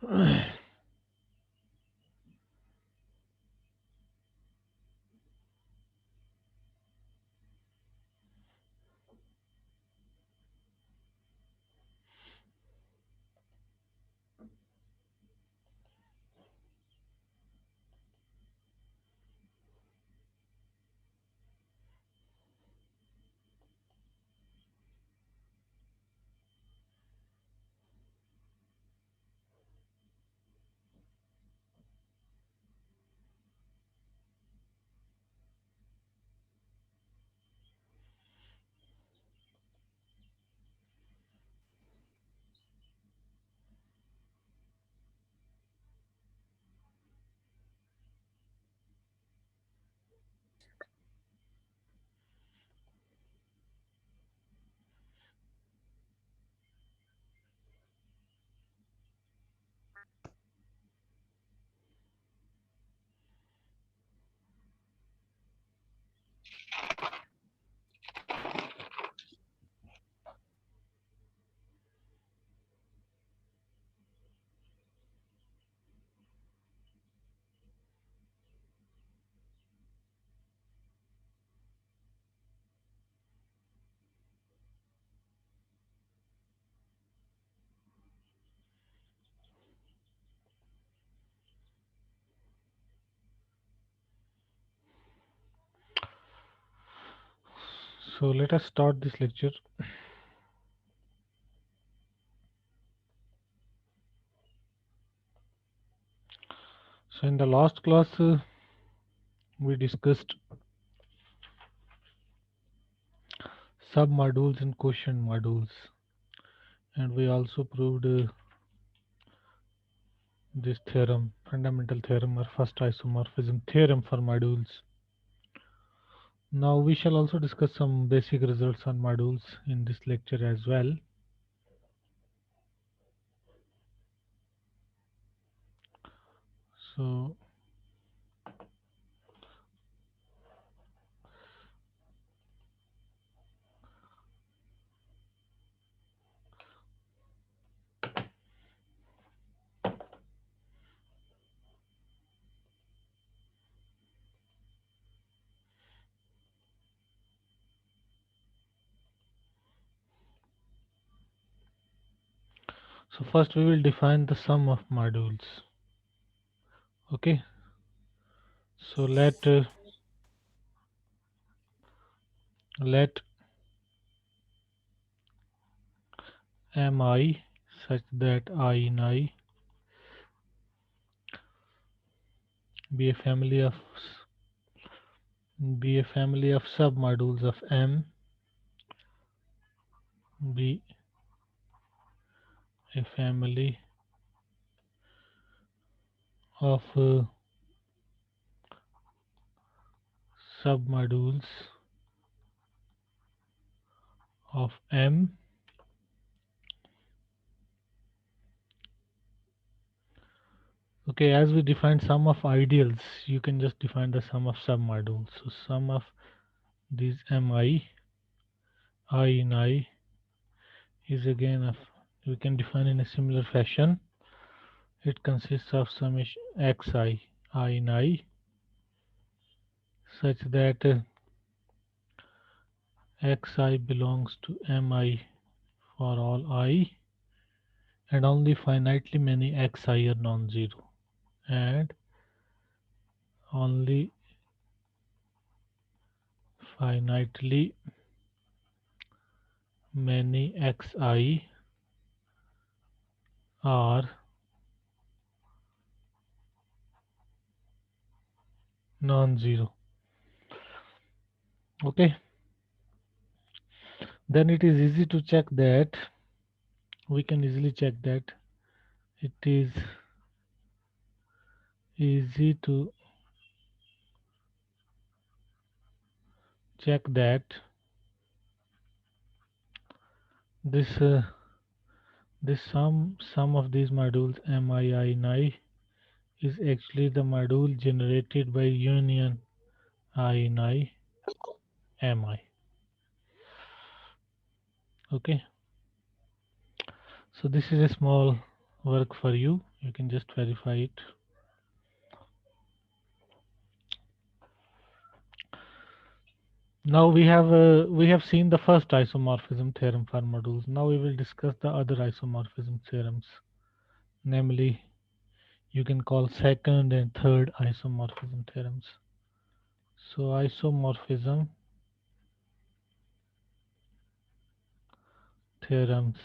So let us start this lecture. So in the last class, we discussed sub-modules and quotient modules, and we also proved this theorem, fundamental theorem or first isomorphism theorem for modules. Now we shall also discuss some basic results on modules in this lecture as well. So first we will define the sum of modules. Okay. So let mi such that I in I be a family of submodules of M, be a family of submodules of M. Okay, as we defined sum of ideals, you can just define the sum of submodules. So sum of these mi, I in I is again of, we can define in a similar fashion. It consists of summation xi, I in I, such that xi belongs to mi for all I, and only finitely many xi are non-zero, and only finitely many xi are non-zero. Okay, then it is easy to check that, we can easily check that it is easy to check that this this sum of these modules mi, I and I is actually the module generated by union I and I mi. Okay, so this is a small work for you. You can just verify it. Now we have seen the first isomorphism theorem for modules. Now we will discuss the other isomorphism theorems, namely you can call second and third isomorphism theorems. So isomorphism theorems.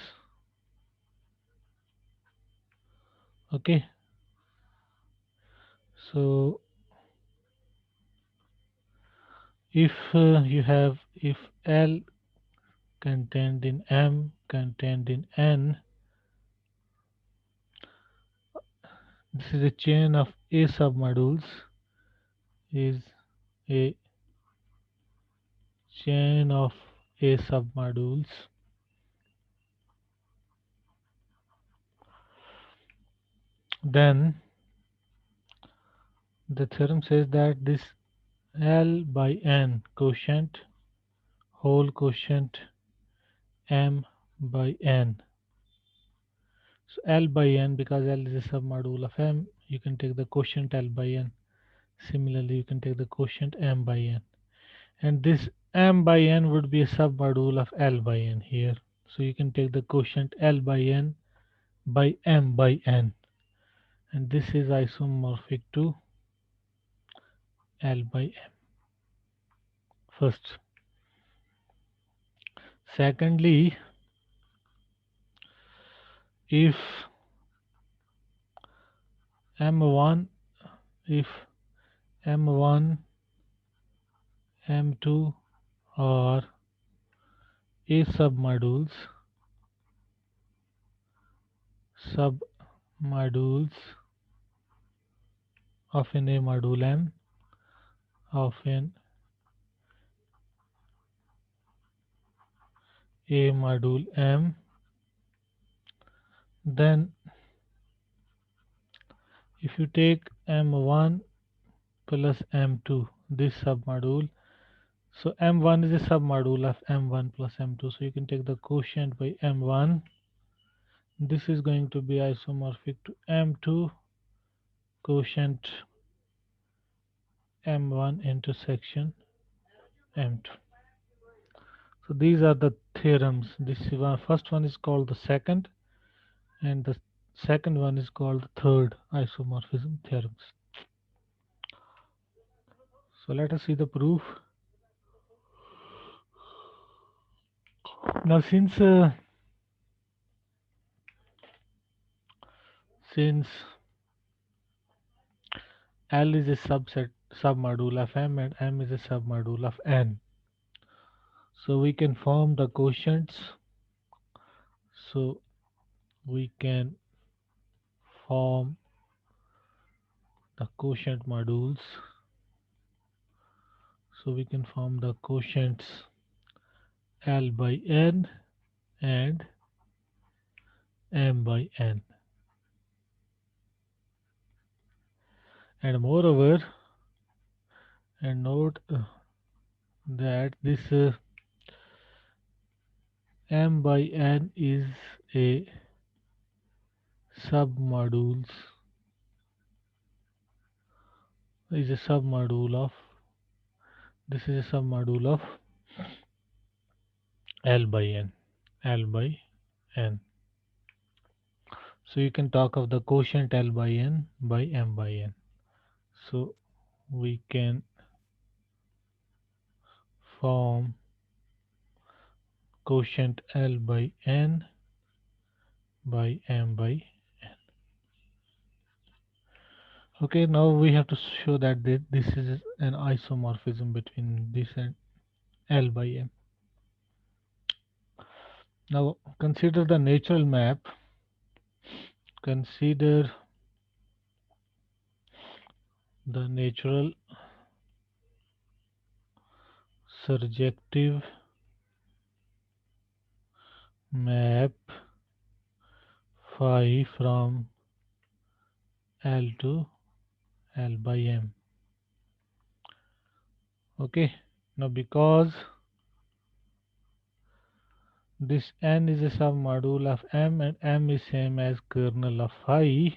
Okay. So if if L contained in M contained in N, this is a chain of A submodules, is a chain of A submodules, then the theorem says that this L by N quotient, whole quotient M by N. So L by N, because L is a submodule of M, you can take the quotient L by N. Similarly, you can take the quotient M by N. And this M by N would be a submodule of L by N here. So you can take the quotient L by N by M by N. And this is isomorphic to L by M. First. Secondly, if M1, if M1, M2 are A submodules of an A module M, of an A module M, then if you take M1 plus M2, this submodule, so M1 is a submodule of M1 plus M2, so you can take the quotient by M1. This is going to be isomorphic to M2 quotient M1 intersection M2. So these are the theorems. This first one is called the second, and the second one is called the third isomorphism theorems. So let us see the proof. Now since L is a submodule of M and M is a submodule of N, so we can form the quotients. So we can form the quotient modules. So we can form the quotients L by N and M by N. And moreover, and note that this M by N is a submodules is a submodule of this is a submodule of L by N. L by N. So you can talk of the quotient L by N by M by N. So we can form quotient L by N by M by N. Okay, now we have to show that this is an isomorphism between this and L by M. Now consider the natural map. Consider the natural surjective map phi from L to L by M. Okay, now because this N is a submodule of M and M is same as kernel of phi,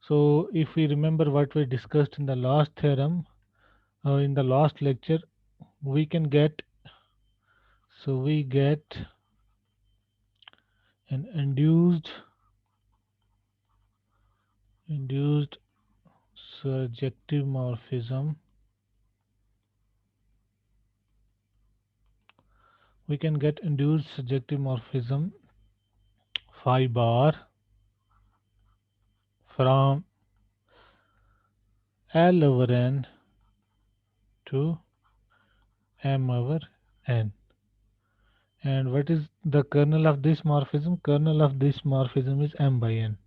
So if we remember what we discussed in the last theorem, in the last lecture, we can get, so we get an induced surjective morphism. We can get induced surjective morphism phi bar from L over n to m over n. And what is the kernel of this morphism? Kernel of this morphism is m by n,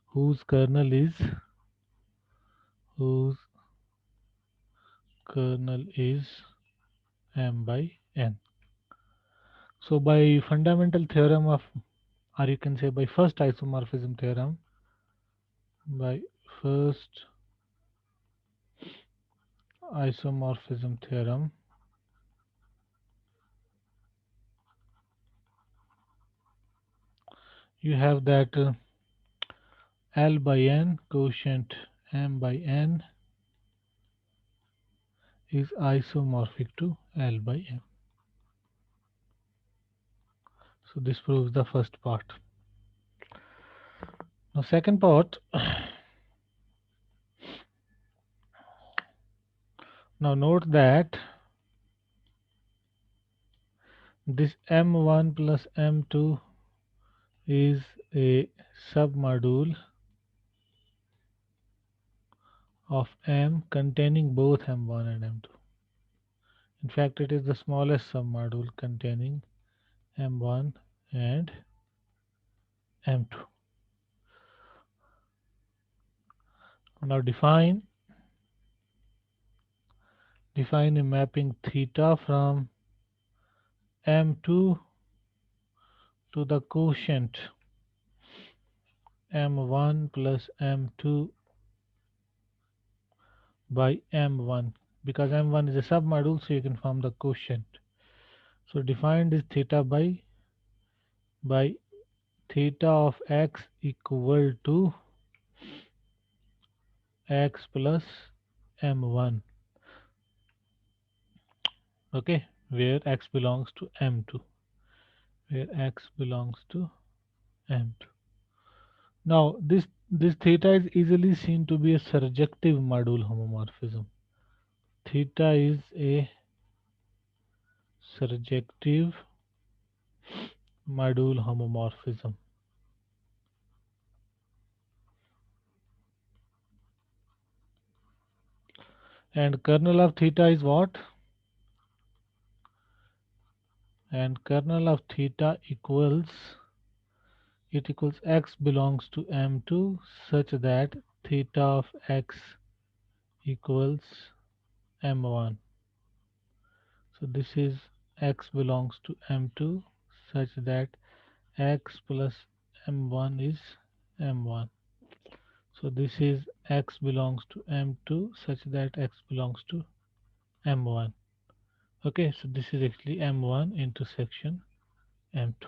whose kernel is whose kernel is m by n. So by fundamental theorem of, or you can say by first isomorphism theorem, by first isomorphism theorem, you have that L by n quotient m by n is isomorphic to L by m. So this proves the first part. Now second part, now note that this m1 plus m2 is a submodule of m containing both m1 and m2. In fact, it is the smallest submodule containing m1 and m2. Now define a mapping theta from m2 to the quotient m1 plus m2 by m1, because m1 is a submodule, so you can form the quotient. So define this theta by theta of x equal to x plus m1, okay, where x belongs to m2, where x belongs to m2. Now this theta is easily seen to be a surjective module homomorphism. Theta is a surjective module homomorphism. And kernel of theta is what? And kernel of theta equals, it equals x belongs to m2 such that theta of x equals m1. So this is x belongs to m2 such that x plus m1 is m1. So this is x belongs to m2 such that x belongs to m1. Okay, so this is actually m1 intersection m2.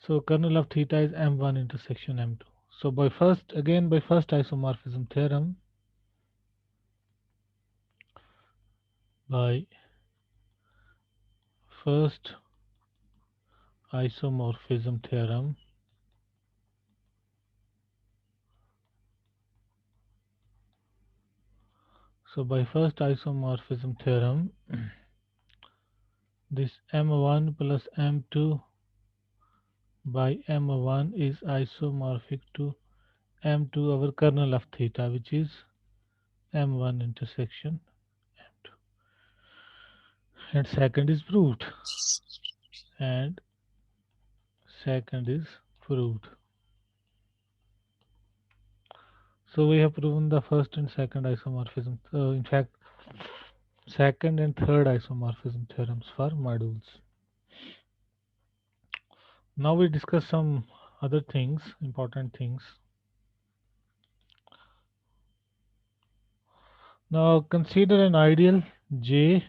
So kernel of theta is m1 intersection m2. So by first isomorphism theorem, by first isomorphism theorem, this m1 plus m2 by m1 is isomorphic to m2 over kernel of theta, which is m1 intersection m2. And second is proved. So we have proven the first and second isomorphism. In fact, second and third isomorphism theorems for modules. Now we discuss some other things, important things. Now consider an ideal J.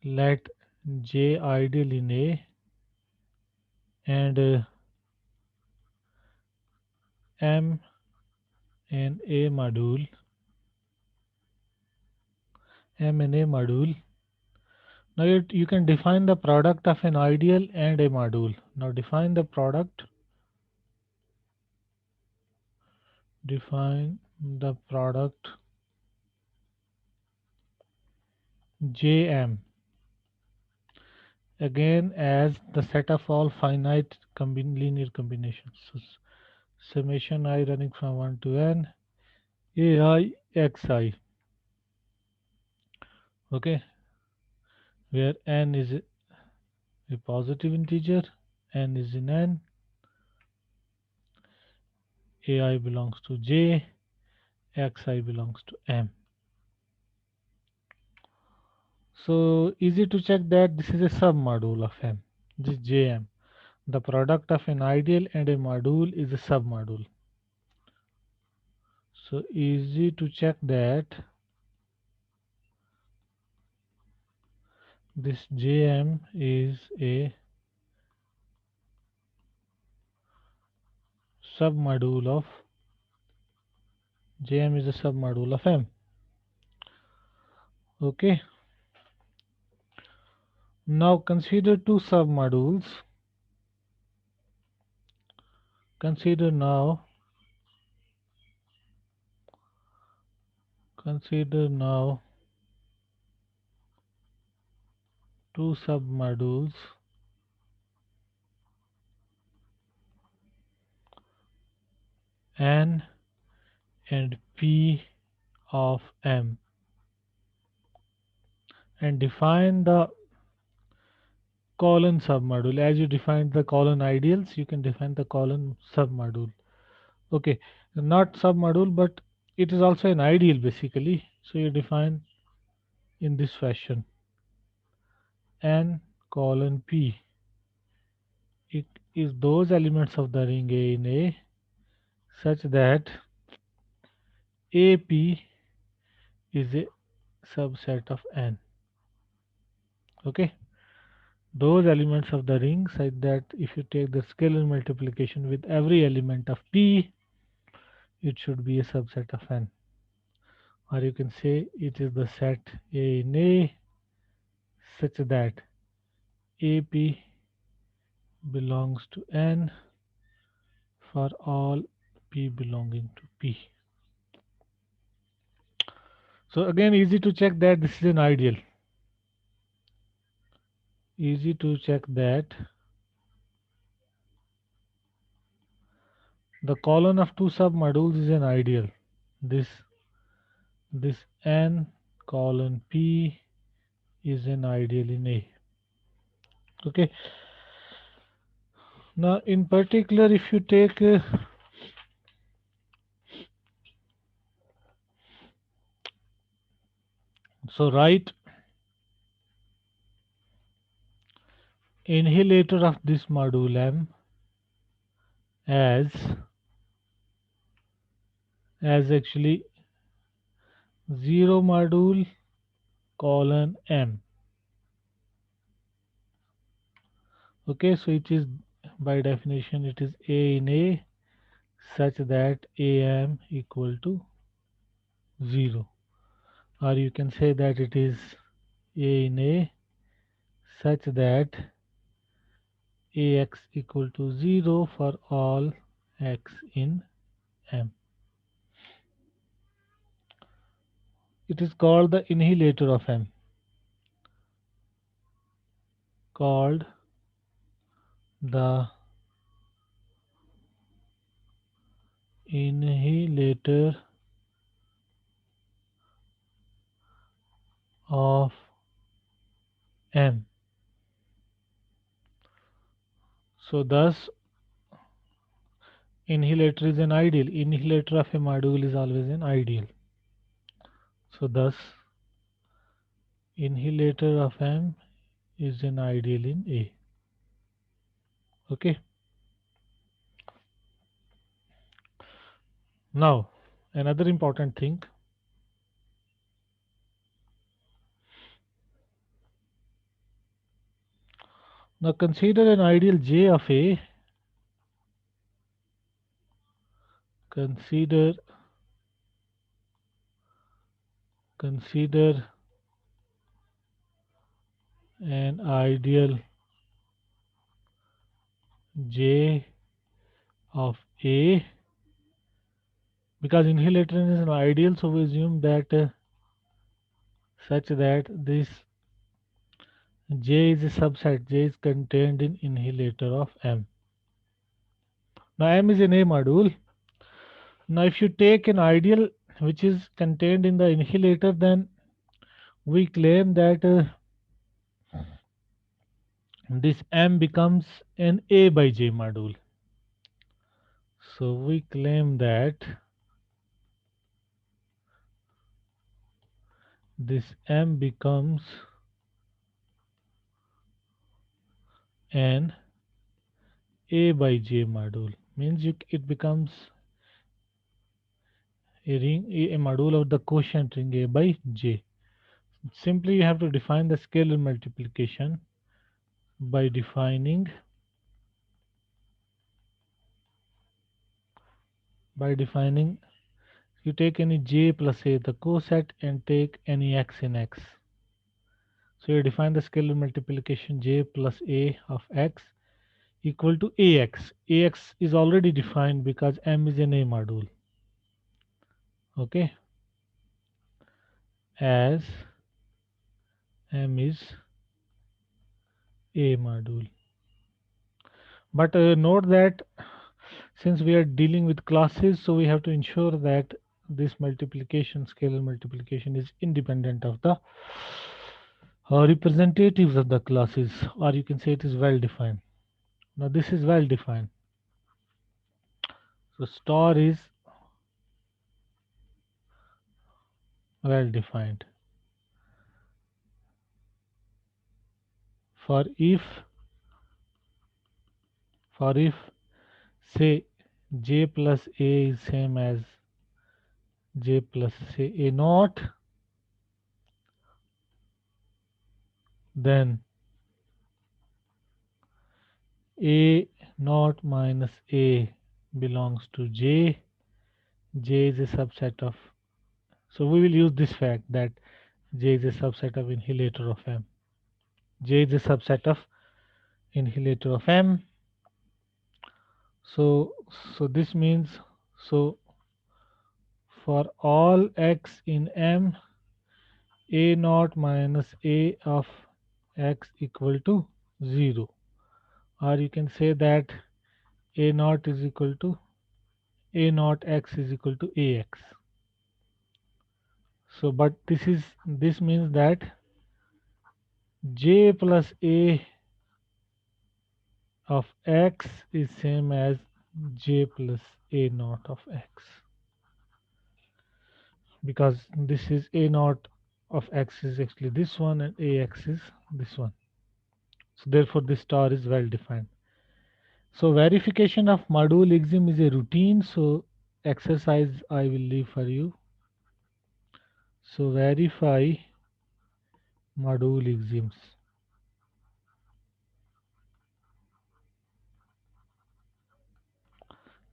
Let J ideal in A and M and A module, M and A module. Now you can define the product of an ideal and a module. Now define the product, define the product Jm again as the set of all finite linear combinations. So summation I running from 1 to n, ai xi, okay, where n is a positive integer, n is in n, ai belongs to j, xi belongs to m. So easy to check that this is a submodule of m, this jm. The product of an ideal and a module is a submodule. So easy to check that this jm is a submodule of jm is a submodule of m. Okay. Now consider two submodules. Consider now two submodules n and p of m and define the colon submodule. As you defined the colon ideals, you can define the colon submodule. Okay, not submodule, but it is also an ideal basically. So you define in this fashion: n colon p. It is those elements of the ring A in A such that AP is a subset of n. Okay, those elements of the ring such that if you take the scalar multiplication with every element of P, it should be a subset of n. Or you can say it is the set A in A such that AP belongs to n for all P belonging to P. So again, easy to check that this is an ideal. Easy to check that the colon of two submodules is an ideal. This n colon p is an ideal in A. Okay. Now in particular, if you take so write annihilator of this module M as actually 0 module colon M. Okay, so it is by definition it is A in A such that AM equal to 0, or you can say that it is A in A such that AX equal to 0 for all X in M. It is called the annihilator of M. Called the annihilator of M. So thus annihilator is an ideal. Annihilator of a module is always an ideal. So thus annihilator of M is an ideal in A. Okay. Now another important thing. Now consider an ideal J of A consider consider an ideal J of A, because inhalator is an ideal, so we assume that such that this J is a subset, J is contained in inhalator of M. Now M is an A module. Now if you take an ideal which is contained in the inhalator, then we claim that this M becomes an A by J module. So we claim that this M becomes an A by J module. Means it becomes a module of the quotient ring A by J. Simply you have to define the scalar multiplication by defining you take any J plus A the coset and take any X in X. So you define the scalar multiplication J plus A of X equal to AX. AX is already defined because M is an A module. Okay, as M is A module. But note that since we are dealing with classes, so we have to ensure that this multiplication, scalar multiplication, is independent of the representatives of the classes, or you can say it is well defined. Now this is well defined. So star is well defined for if say J plus A is same as J plus say A naught, then A naught minus A belongs to J. J is a subset of, so we will use this fact that J is a subset of inhalator of M. J is a subset of inhalator of M. So this means, so for all X in M, A naught minus A of X equal to 0, or you can say that A naught is equal to A naught X is equal to AX. So but this means that J plus A of X is same as J plus A naught of X, because this is A naught of X is actually this one and AX is this one. So therefore this star is well defined. So verification of module exim is a routine, so exercise I will leave for you. So verify module exims.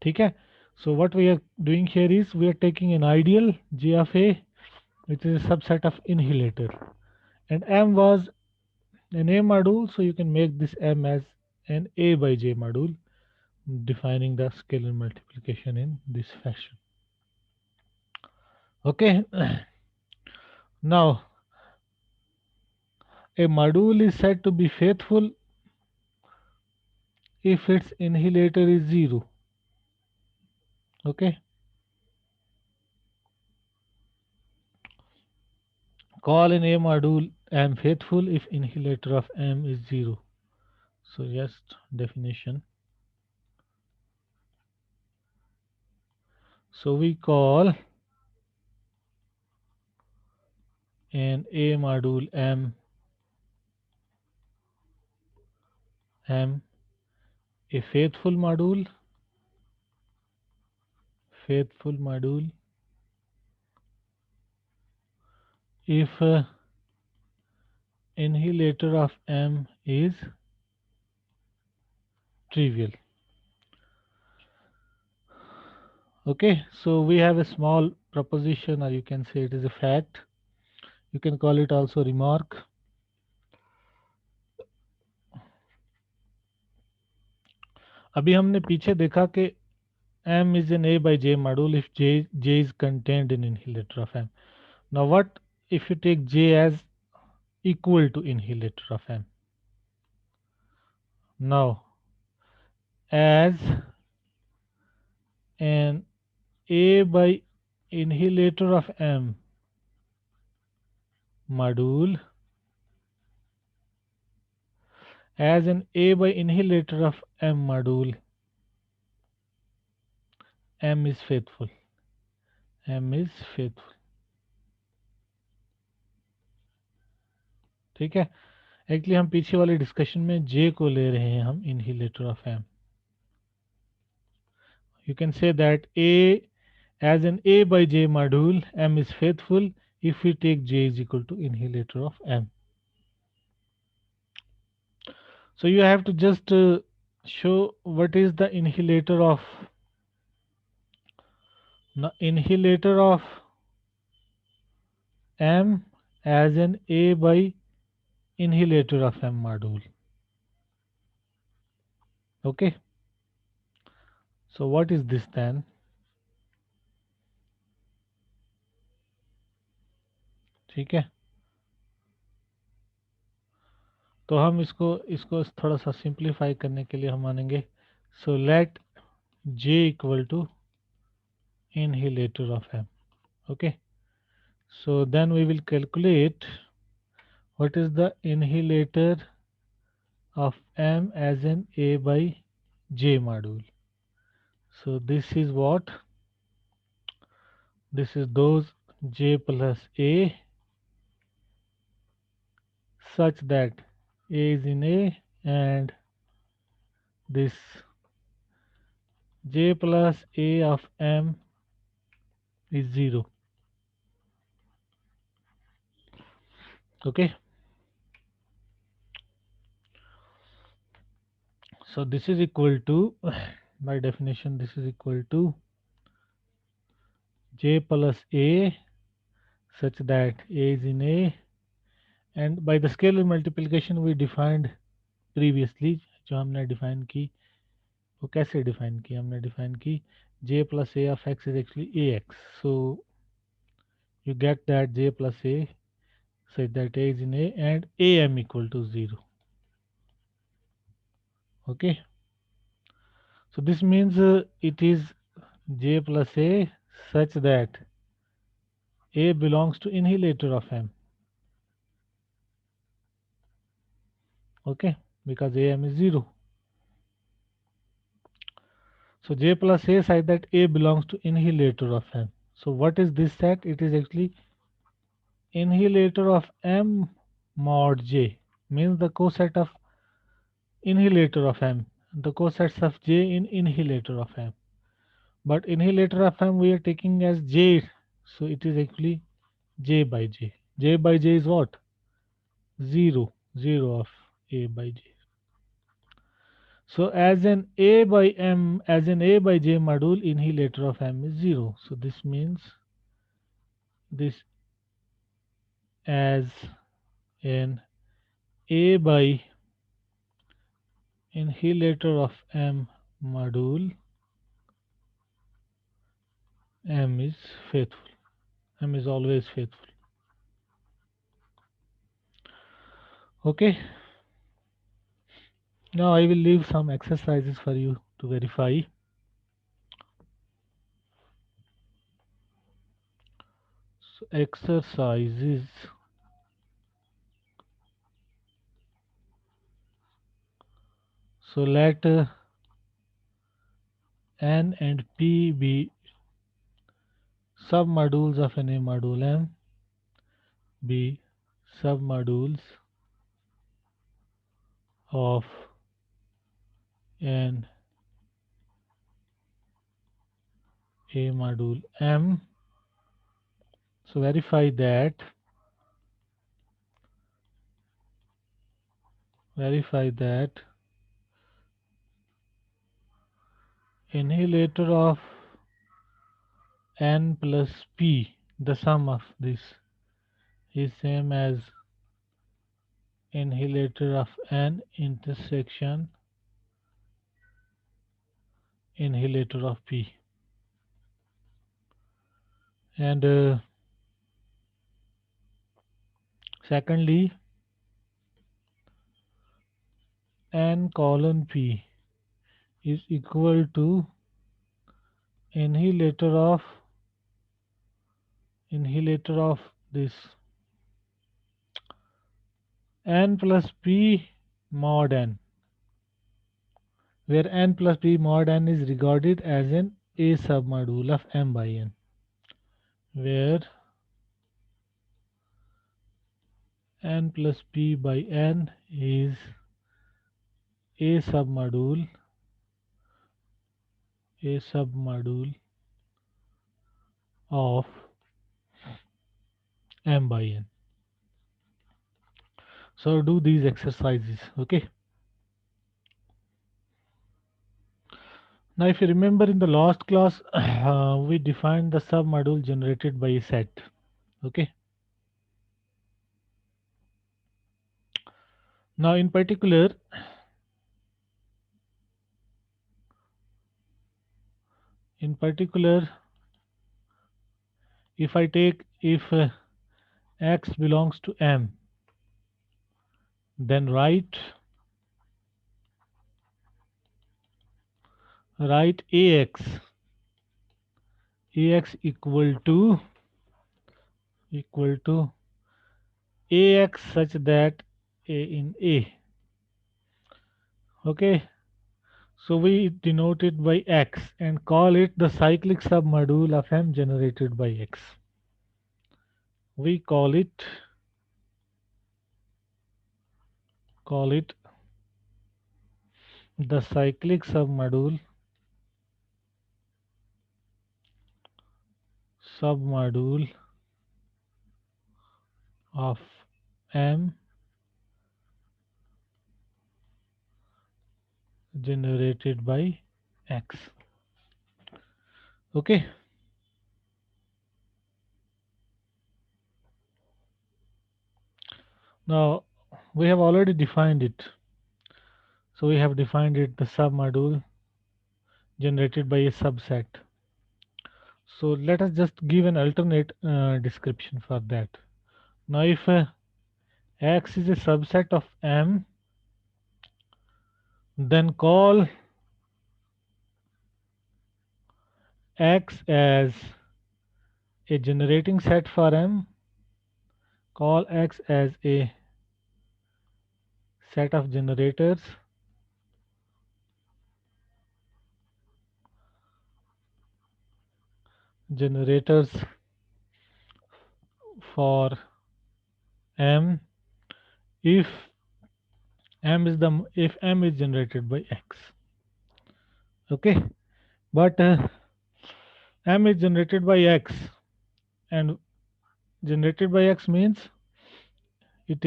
Okay. So what we are doing here is we are taking an ideal J of A, which is a subset of inhalator, and M was an A module, so you can make this M as an A by J module, defining the scalar multiplication in this fashion. Okay. Now a module is said to be faithful if its inhalator is 0. Okay, call an A module M faithful if inhalator of M is 0. So just definition. So we call an A module M a faithful module if inhalator of M is trivial. Okay, so we have a small proposition, or you can say it is a fact. You can call it also remark. अभी हमने पीछे देखा कि M is an A by J module if J is contained in inhalator of M. Now what if you take J as equal to inhalator of M? Now as an A by inhalator of M module, as an A by inhalator of M module, M is faithful. M is faithful. ठीक है, actually हम पीछे वाले discussion में J को ले रहे हैं हम इनहिलेटर of M. You can say that A as an A by J module, M is faithful if we take J is equal to inhalator of M. So you have to just show what is the inhalator of M as an A by inhalator of M module. Okay, so what is this then? ठीक है, तो हम इसको इसको थोड़ा सा simplify करने के लिए हम मानेंगे. So let J equal to inhalator of M. Okay, so then we will calculate what is the inhalator of M as an A by J module. So this is what, this is those J plus A such that A is in A and this J plus A of M is 0. Okay, so this is equal to, by definition this is equal to J plus A such that A is in A, and by the scalar multiplication we defined previously, जो हमने define की वो कैसे define की, हमने define की J plus A of X is actually AX. So you get that J plus A such that A is in A and AM equal to 0. Okay, so this means it is J plus A such that A belongs to inhalator of M. Okay, because AM is 0. So J plus A such that A belongs to inhalator of M. So what is this set? It is actually inhalator of M mod J, means the coset of inhalator of M, the cosets of J in inhalator of M. But inhalator of M we are taking as J, so it is actually J by J. J by J is what? 0, 0 of A by J. So as an A by M, as an A by J module, inhalator of M is 0. So this means this as an A by inhalator of M module, M is faithful. M is always faithful. Okay. Now I will leave some exercises for you to verify. So exercises. So let N and P be submodules of an A module M, be submodules of an A module M. So verify that inhalator of n plus p, the sum of this is same as annihilator of n intersection annihilator of p. And secondly, n colon p is equal to annihilator of this n plus p mod n, where n plus p mod n is regarded as an a submodule of m by n, where n plus p by n is a submodule of m by n. So do these exercises. Okay, now if you remember in the last class we defined the submodule generated by a set. Okay, now in particular if I take if x belongs to m, then write ax equal to ax such that a in a. Okay, so we denote it by x and call it the cyclic submodule of m generated by x. We call it the cyclic submodule of m generated by x. Okay, now we have already defined it. So we have defined it the submodule generated by a subset. So let us just give an alternate description for that. Now if x is a subset of m, then call x as a generating set for m, call x as a set of generators for m if m is generated by x. Okay, but m is generated by x, and generated by x means it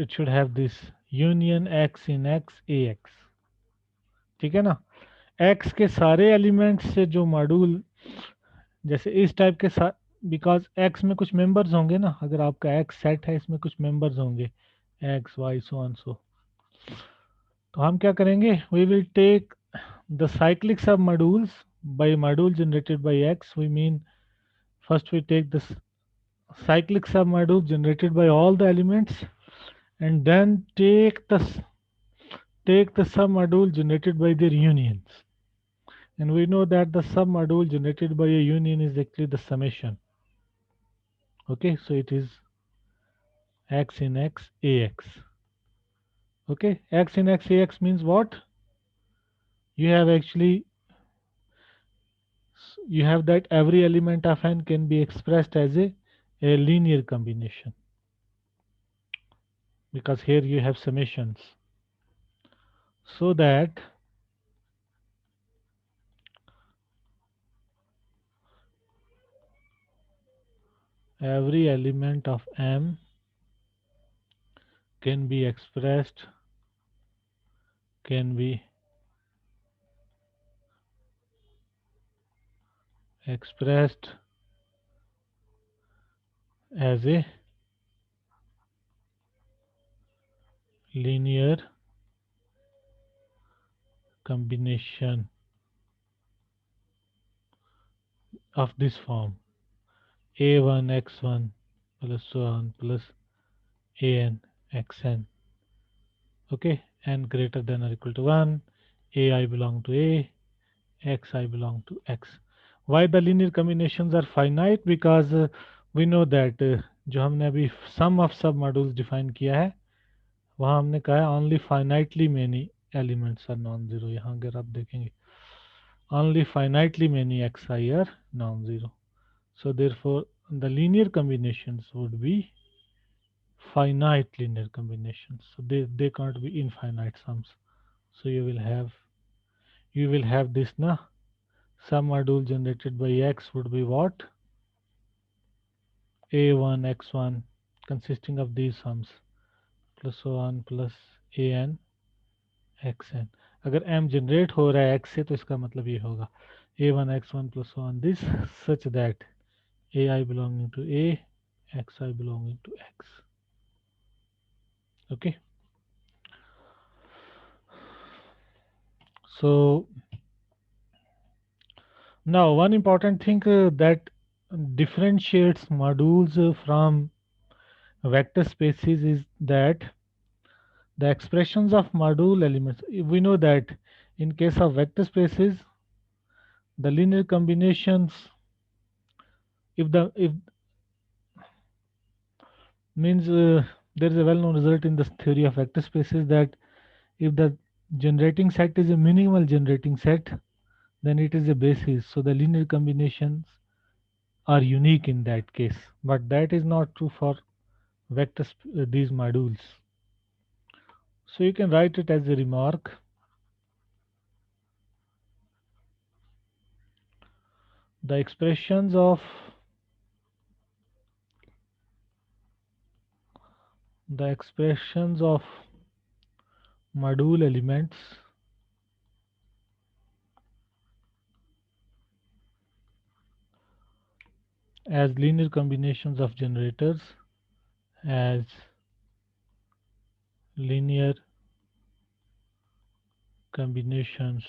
should have this union x in x ax. ठीक है ना, x के सारे elements से जो module जैसे इस type के साथ, बिकॉज x में कुछ मेंबर्स होंगे ना, अगर आपका x सेट है इसमें कुछ मेंबर्स होंगे x y so on so, तो हम क्या करेंगे, we will take the cyclic sub modules by module generated by x, we mean first we take this cyclic submodule generated by all the elements, and then take the submodule generated by their unions, and we know that the submodule generated by a union is actually the summation. Okay, so it is x in x ax. Okay, x in x ax means what, you have actually you have that every element of n can be expressed as a linear combination, because here you have summations, so that every element of m can be expressed expressed as a linear combination of this form: a1 x1 plus so on plus an xn. Okay, n greater than or equal to 1, ai belong to a, xi belong to x. Why the linear combinations are finite? Because we know that जो हमने अभी sum of sub modules define किया है, वहाँ हमने कहा है only finitely many elements are non-zero. यहाँ अगर आप देखेंगे only finitely many xi are non-zero. So therefore the linear combinations would be finite linear combinations. So they can't be infinite sums. So you will have this na sum module generated by x would be what? a1 x1 consisting of these sums plus so on plus an xn. अगर m generate हो रहा है x से तो इसका मतलब ये होगा a1 x1 plus so on this such that ai belonging to a, xi belonging to x. Okay, so now one important thing that differentiates modules from vector spaces is that the expressions of module elements. We know that in case of vector spaces, the linear combinations, if means there is a well-known result in the theory of vector spaces that if the generating set is a minimal generating set, then it is a basis. So the linear combinations are unique in that case, but that is not true for these modules. So you can write it as a remark. The expressions of module elements as linear combinations of generators as linear combinations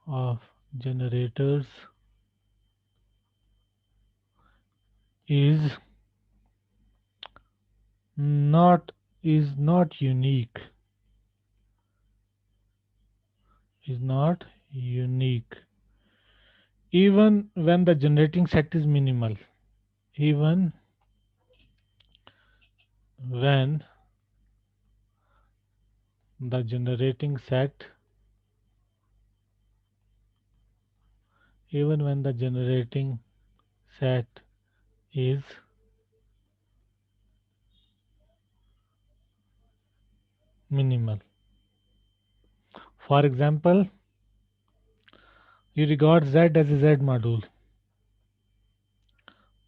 of generators is not unique, is not unique even when the generating set is minimal, even when the generating set even when the generating set is minimal. For example, you regard Z as a Z module.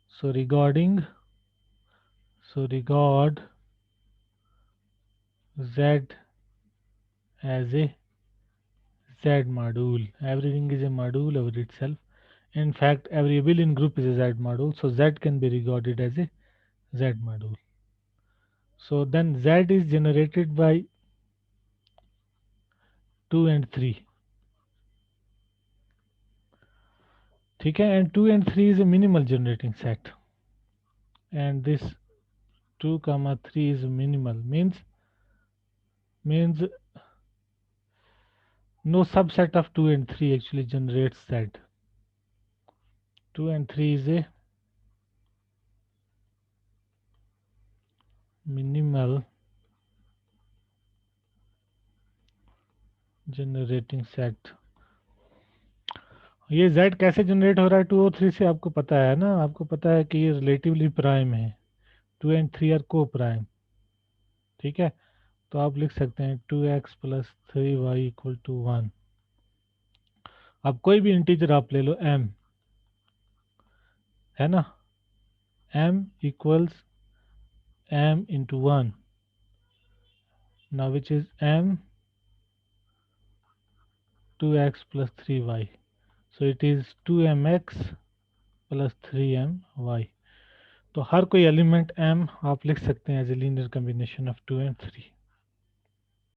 So regard Z as a Z module. Everything is a module over itself. In fact, every abelian group is a Z module. So Z can be regarded as a Z module. So then Z is generated by 2 and 3. Okay, and 2 and 3 is a minimal generating set. And this 2 comma 3 is minimal means no subset of 2 and 3 actually generates Z. 2 and 3 is a minimal generating set. ये Z कैसे generate हो रहा है 2 और 3 से? आपको पता है ना, आपको पता है कि ये रिलेटिवली प्राइम है, 2 एंड 3 आर को प्राइम. ठीक है, तो आप लिख सकते हैं 2x plus 3y equal to 1. अब कोई भी इंटीजर आप ले लो m, है ना, m equals m into 1, now which is m 2x plus 3y. So it is 2mx plus 3my। तो हर कोई एलिमेंट m आप लिख सकते हैं as a linear combination of 2 and 3।